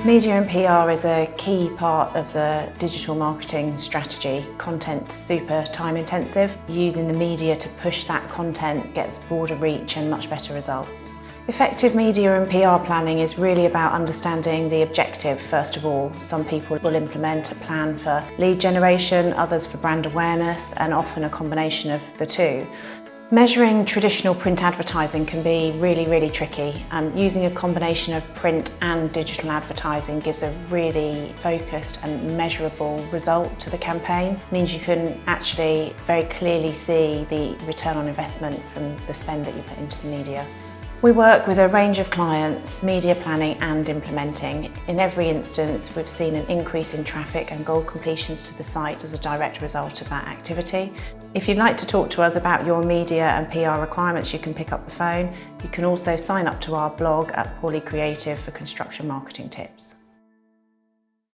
Media and PR is a key part of the digital marketing strategy. Content's super time intensive. Using the media to push that content gets broader reach and much better results. Effective media and PR planning is really about understanding the objective first of all. Some people will implement a plan for lead generation, others for brand awareness, and often a combination of the two. Measuring traditional print advertising can be really tricky. Using a combination of print and digital advertising gives a really focused and measurable result to the campaign. It means you can actually very clearly see the return on investment from the spend that you put into the media. We work with a range of clients, media planning and implementing. In every instance, we've seen an increase in traffic and goal completions to the site as a direct result of that activity. If you'd like to talk to us about your media and PR requirements, you can pick up the phone. You can also sign up to our blog at Pauly Creative for construction marketing tips.